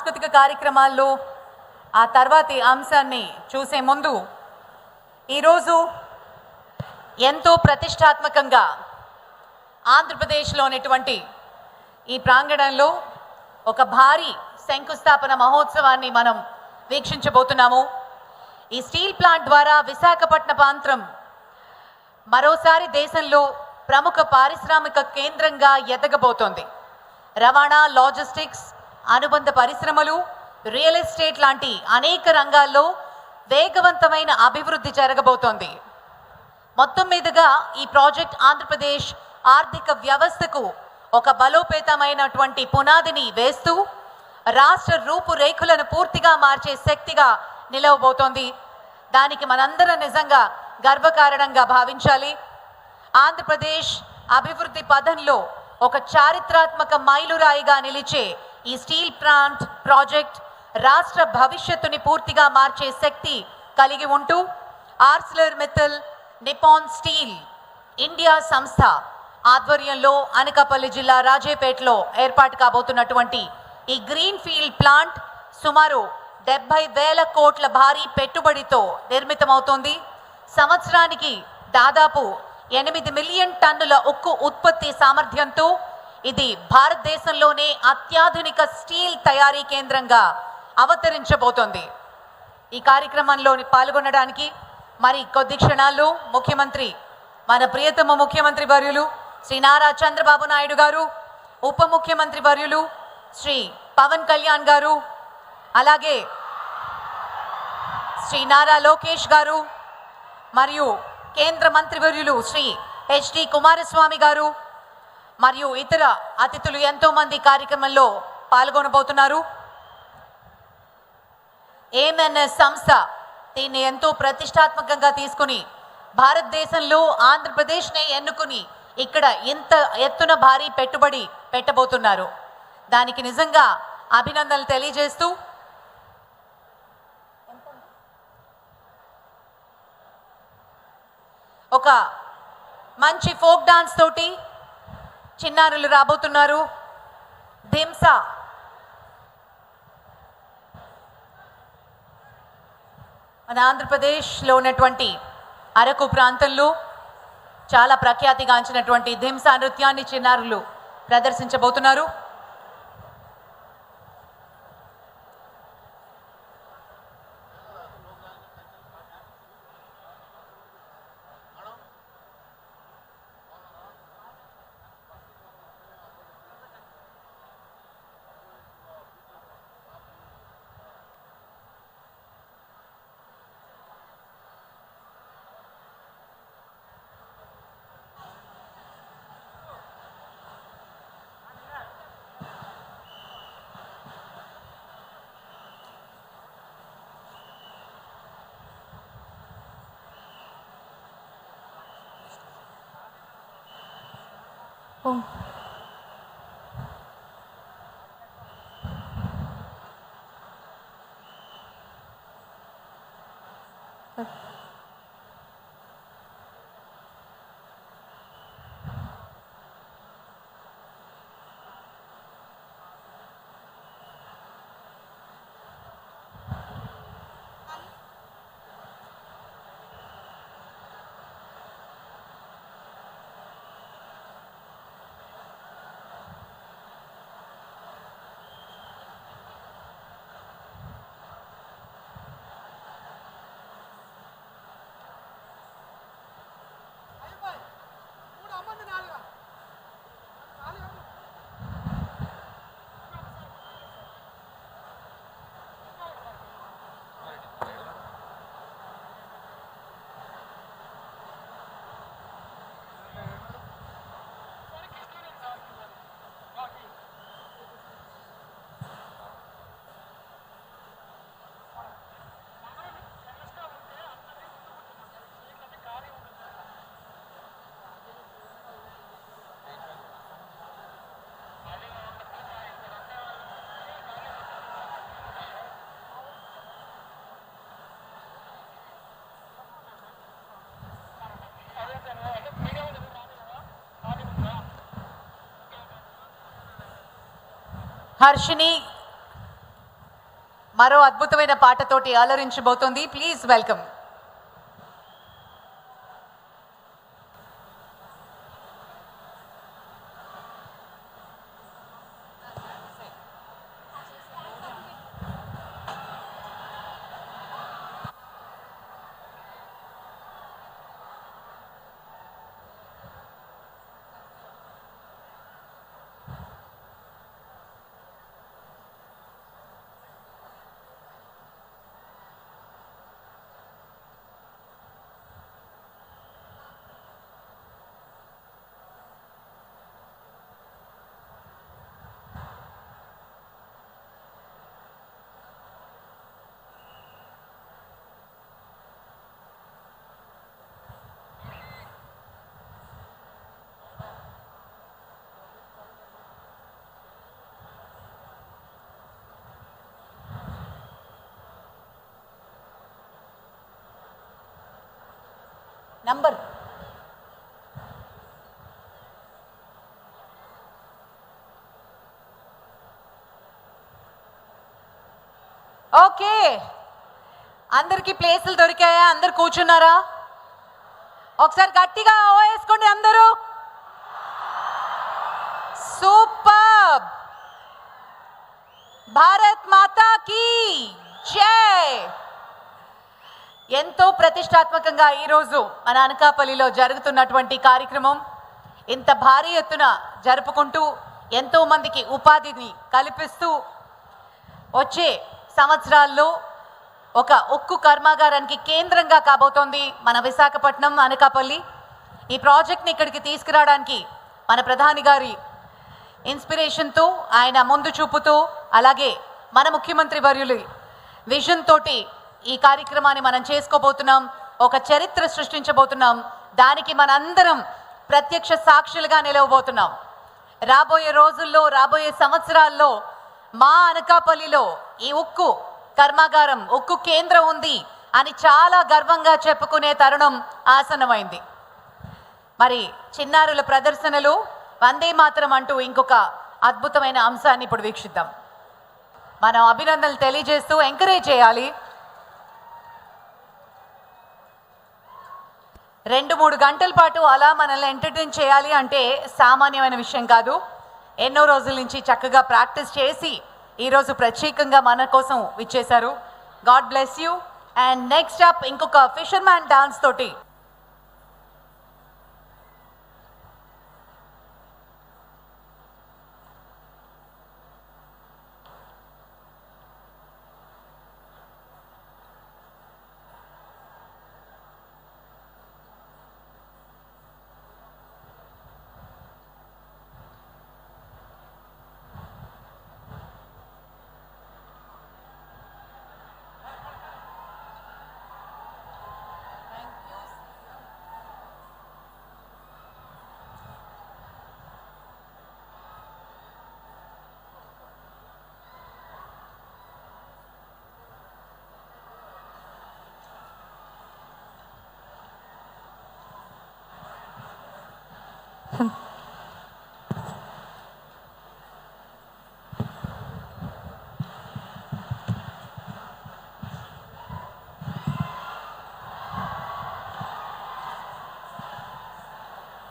సాంస్కృతిక కార్యక్రమాల్లో ఆ తర్వాతి అంశాన్ని చూసే ముందు ఈరోజు ఎంతో ప్రతిష్టాత్మకంగా ఆంధ్రప్రదేశ్లోనేటువంటి ఈ ప్రాంగణంలో ఒక భారీ శంకుస్థాపన మహోత్సవాన్ని మనం వీక్షించబోతున్నాము. ఈ స్టీల్ ప్లాంట్ ద్వారా విశాఖపట్నం ప్రాంతం మరోసారి దేశంలో ప్రముఖ పారిశ్రామిక కేంద్రంగా ఎదగబోతోంది. రవాణా, లాజిస్టిక్స్, అనుబంధ పరిశ్రమలు, రియల్ ఎస్టేట్ లాంటి అనేక రంగాల్లో వేగవంతమైన అభివృద్ధి జరగబోతోంది. మొత్తం మీదుగా ఈ ప్రాజెక్ట్ ఆంధ్రప్రదేశ్ ఆర్థిక వ్యవస్థకు ఒక బలోపేతమైనటువంటి పునాదిని వేస్తూ రాష్ట్ర రూపురేఖలను పూర్తిగా మార్చే శక్తిగా నిలవబోతోంది. దానికి మనందరం నిజంగా గర్వకారణంగా భావించాలి. ఆంధ్రప్రదేశ్ అభివృద్ధి పథంలో ఒక చారిత్రాత్మక మైలురాయిగా నిలిచే ఈ స్టీల్ ప్లాంట్ ప్రాజెక్ట్ రాష్ట్ర భవిష్యత్తుని పూర్తిగా మార్చే శక్తి కలిగి ఉంటూ Arcelor Mittal Nippon steel India సంస్థ ఆధ్వర్యంలో అనకాపల్లి జిల్లా రాజేపేటలో ఏర్పాటు కాబోతున్నటువంటి ఈ గ్రీన్ ఫీల్డ్ ప్లాంట్ సుమారు 70,000 కోట్ల భారీ పెట్టుబడితో నిర్మితమవుతోంది. సంవత్సరానికి దాదాపు 8 మిలియన్ టన్నుల ఉక్కు ఉత్పత్తి సామర్థ్యంతో ఇది భారతదేశంలోనే అత్యాధునిక స్టీల్ తయారీ కేంద్రంగా అవతరించబోతోంది. ఈ కార్యక్రమంలో పాల్గొనడానికి మరి కొద్ది క్షణాల్లో ముఖ్యమంత్రి, మన ప్రియతమ ముఖ్యమంత్రి వర్యులు శ్రీ నారా చంద్రబాబు నాయుడు గారు, ఉప ముఖ్యమంత్రి వర్యులు శ్రీ పవన్ కళ్యాణ్ గారు, అలాగే శ్రీ నారా లోకేష్ గారు మరియు కేంద్ర మంత్రివర్యులు శ్రీ హెచ్డి కుమారస్వామి గారు మరియు ఇతర అతిథులు ఎంతో మంది కార్యక్రమంలో పాల్గొనబోతున్నారు. ఏఎంఎన్ఎస్ సంస్థ దీన్ని ఎంతో ప్రతిష్టాత్మకంగా తీసుకుని భారతదేశంలో ఆంధ్రప్రదేశ్ని ఎన్నుకుని ఇక్కడ ఇంత ఎత్తున భారీ పెట్టుబడి పెట్టబోతున్నారు. దానికి నిజంగా అభినందనలు తెలియజేస్తూ ఒక మంచి ఫోక్ డాన్స్ తోటి చిన్నారులు రాబోతున్నారు. ధింసా మన ఆంధ్రప్రదేశ్లో ఉన్నటువంటి అరకు ప్రాంతంలో చాలా ప్రఖ్యాతిగాంచినటువంటి ధింసా నృత్యాన్ని చిన్నారులు ప్రదర్శించబోతున్నారు. హర్షిని మరో అద్భుతమైన పాటతోటి అలరించబోతోంది. Please welcome. నంబర్ ఓకే, అందరికి ప్లేసులు దొరికాయా? అందరు కూర్చున్నారా? ఒకసారి గట్టిగా వేసుకోండి అందరూ. సూపర్. భారత్ మాతా కీ జై. ఎంతో ప్రతిష్టాత్మకంగా ఈరోజు మన అనకాపల్లిలో జరుగుతున్నటువంటి కార్యక్రమం ఇంత భారీ ఎత్తున జరుపుకుంటూ ఎంతో మందికి ఉపాధిని కల్పిస్తూ వచ్చే సంవత్సరాల్లో ఒక ఉక్కు కర్మాగారానికి కేంద్రంగా కాబోతోంది మన విశాఖపట్నం అనకాపల్లి. ఈ ప్రాజెక్ట్ని ఇక్కడికి తీసుకురావడానికి మన ప్రధాని గారి ఇన్స్పిరేషన్తో, ఆయన ముందు చూపుతూ, అలాగే మన ముఖ్యమంత్రి వర్యులు విజన్ తోటి ఈ కార్యక్రమాన్ని మనం చేసుకోబోతున్నాం. ఒక చరిత్ర సృష్టించబోతున్నాం. దానికి మనందరం ప్రత్యక్ష సాక్షులుగా నిలవబోతున్నాం. రాబోయే రోజుల్లో, రాబోయే సంవత్సరాల్లో మా అనకాపల్లిలో ఈ ఉక్కు కర్మాగారం, ఉక్కు కేంద్రం ఉంది అని చాలా గర్వంగా చెప్పుకునే తరుణం ఆసన్నమైంది. మరి చిన్నారుల ప్రదర్శనలు వందే మాతరం అంటూ ఇంకొక అద్భుతమైన అంశాన్ని ఇప్పుడు వీక్షిద్దాం. మనం అభినందనలు తెలియజేస్తూ ఎంకరేజ్ చేయాలి. 2-3 గంటల పాటు అలా మనల్ని ఎంటర్టైన్ చేయాలి అంటే సామాన్యమైన విషయం కాదు. ఎన్నో రోజుల నుంచి చక్కగా ప్రాక్టీస్ చేసి ఈరోజు ప్రత్యేకంగా మన కోసం విచ్చేశారు. God bless you. And next up ఇంకొక ఫిషర్మ్యాన్ డాన్స్ తోటి